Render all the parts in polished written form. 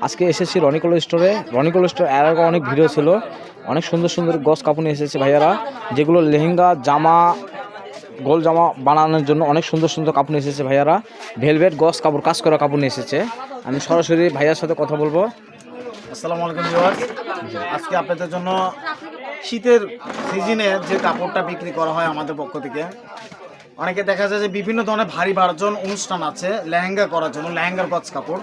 আজকে এসেছি রনিকল স্টোরে। রনিকল স্টোর এর আগে অনেক ভিডিও ছিল, অনেক সুন্দর সুন্দর গস কাপড় নিয়ে এসেছে ভাইয়ারা, যেগুলো লেহেঙ্গা জামা গোল জামা বানানোর জন্য অনেক সুন্দর সুন্দর কাপড় নিয়ে এসেছে ভাইয়ারা। ভেলভেট গস কাপড়, কাজ করা কাপড় নিয়ে এসেছে। আমি সরাসরি ভাইয়ার সাথে কথা বলবো। আসসালামু আলাইকুম ভিউয়ার্স, আজকে আপনাদের জন্য শীতের সিজনে যে কাপড়টা বিক্রি করা হয় আমাদের পক্ষ থেকে, অনেকে দেখা যায় যে বিভিন্ন ধরনের ভারী ভার্জন অনুষ্ঠান আছে লেহেঙ্গা করার জন্য, লেহেঙ্গার গজ কাপড়,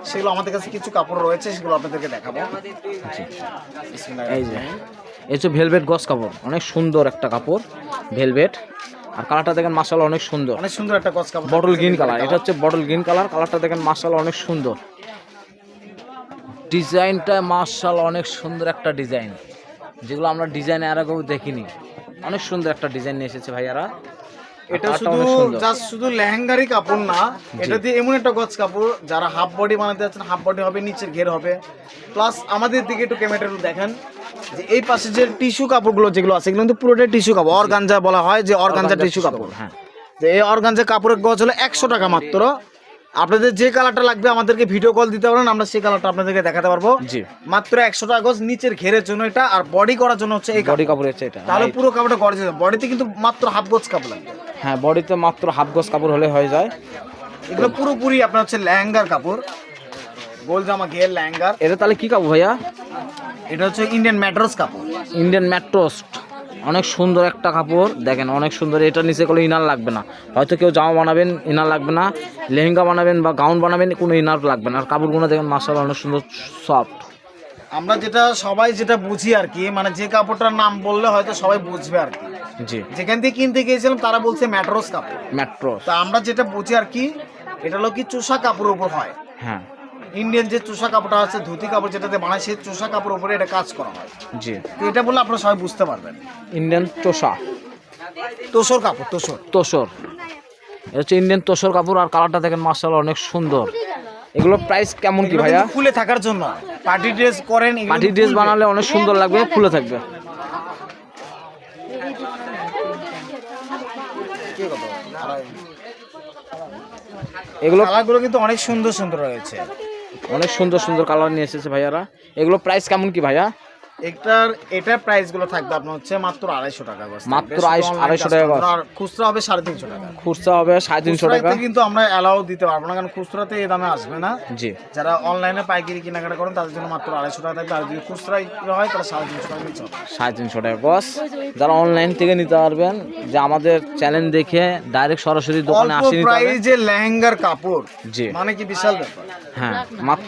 সেগুলো আমাদের কাছে কিছু কাপড় রয়েছে, সেগুলো আপনাদেরকে দেখাবো। এই যে এই হচ্ছে ভেলভেট গস কাপড়, অনেক সুন্দর একটা কাপড় ভেলভেট। আর কালারটা দেখেন মাশাআল্লাহ অনেক সুন্দর, অনেক সুন্দর একটা গজ কাপড়, বটল গ্রিন কালার। এটা হচ্ছে বটল গ্রিন কালার, কালারটা দেখেন মাশাআল্লাহ অনেক সুন্দর। ডিজাইনটা মাশাআল্লাহ অনেক সুন্দর একটা ডিজাইন, যেগুলো আমরা ডিজাইন এর আগেও দেখিনি। অনেক সুন্দর একটা ডিজাইন নিয়ে এসেছে ভাইয়ারা। এটা শুধু লেহেঙ্গারই কাপড় না, এটা দিয়ে এমন একটা গজ কাপড় যারা হাফ বডি বানাতে যাচ্ছেন, হাফ বডি হবে, নিচের ঘের হবে। প্লাস আমাদের দিকে একটু ক্যামেরাটা দেখেন যে এই পাশে যে টিস্যু কাপড়গুলো যেগুলো আছে, এগুলো কিন্তু পুরোটাই টিস্যু কাপড়, অর্গানজা বলা হয়, যে অর্গানজা টিস্যু কাপড়। হ্যাঁ, যে এই অর্গানজা কাপড়ের গজ হলো 100 টাকা মাত্র। আপনাদের যে কালারটা লাগবে আমাদেরকে ভিডিও কল দিতে পারেন, আমরা সেই কালারটা আপনাদেরকে দেখাতে পারবো। জি, মাত্র 100 টাকা গজ, নিচের ঘেরের জন্য এটা, আর বডি করার জন্য হচ্ছে এই বডি কাপড় হচ্ছে এটা। তাহলে পুরো কাপড়টা গর্জে যাবে। বডিতে কিন্তু মাত্র হাফ গজ কাপড় লাগবে। হ্যাঁ, বডিতে মাত্র হাফ গজ কাপড় হলে হয়ে যায়। এগুলো পুরোপুরি আপনার হচ্ছে লেহেঙ্গার কাপড়, গোল জামা ঘের লেহেঙ্গার। এটা তাহলে কি কাপড় ভাইয়া? এটা হচ্ছে ইন্ডিয়ান ম্যাট্রেস কাপড়। ইন্ডিয়ান ম্যাট্রেস, অনেক সুন্দর একটা কাপড়, দেখেন অনেক সুন্দর। এটা নিচে কোনো ইনার লাগবে না, হয়তো কেউ জামা বানাবেন ইনার লাগবে না, লেহেঙ্গা বানাবেন বা গাউন বানাবেন কোনো ইনার লাগবে না। আর কাপড়গুলো দেখেন মাশাআল্লাহ অনেক সুন্দর সফট। আমরা সবাই যেটা বুঝি আর কি, মানে যে কাপড়টার নাম বললে হয়তো সবাই বুঝবে আর কি। জি, যেখান থেকে কিনতে গিয়েছিলাম তারা বলছে ম্যাট্রেস কাপড়। ম্যাট্রেস, তা আমরা যেটা বুঝি আর কি, এটা হলো কি চোষা কাপড়ের উপর হয়। হ্যাঁ, ইন্ডিয়ান যে চোষা কাপড়টা আছে, ধুতি কাপড় যেটাতে বানায়, সেই চোষা কাপড়ের উপরে এটা কাজ করা হয়। জি, তো এটা বললে আপনারা সবাই বুঝতে পারবেন। ইন্ডিয়ান তোষা, তোষর কাপড়, তোষর। তোষর, এটা হচ্ছে ইন্ডিয়ান তোষর কাপড়। আর কালারটা দেখেন মাশাআল্লাহ অনেক সুন্দর। এগুলো প্রাইস কেমন কি ভাইয়া? ফুলে থাকার জন্য পার্টি ড্রেস করেন, পার্টি ড্রেস বানালে অনেক সুন্দর লাগবে, ফুলে থাকবে। এগুলো কালারগুলো কিন্তু অনেক সুন্দর সুন্দর রয়েছে, অনেক সুন্দর সুন্দর কালার নিয়ে এসেছে ভাইয়ারা। এগুলো প্রাইস কেমন কি ভাইয়া? এটার প্রাইস গুলো থাকবে আপনার হচ্ছে মাত্র 250 টাকা। মাত্র 250 টাকা। আর খুচরা হবে 350 টাকা। খুচরা হবে 350 টাকা। কিন্তু আমরা অ্যালাউ দিতে পারবো না, কারণ খুচরাতে এই দামে আসবে না। জি, যারা অনলাইনে পাইকারি কেনাকাটা করেন তাদের জন্য মাত্র 250 টাকা থাকবে। আর যদি খুচরাই হয় তাহলে 350 টাকা নিতে হবে। 350 টাকা গস। যারা অনলাইন থেকে নিতে পারবেন, যে আমাদের চ্যানেল দেখে ডাইরেক্ট সরাসরি দোকানে আসে নিতে পারবেন। প্রাইজে লেহেঙ্গার কাপড়, জি, মানে কি বিশাল ব্যাপার। হ্যাঁ, মাত্র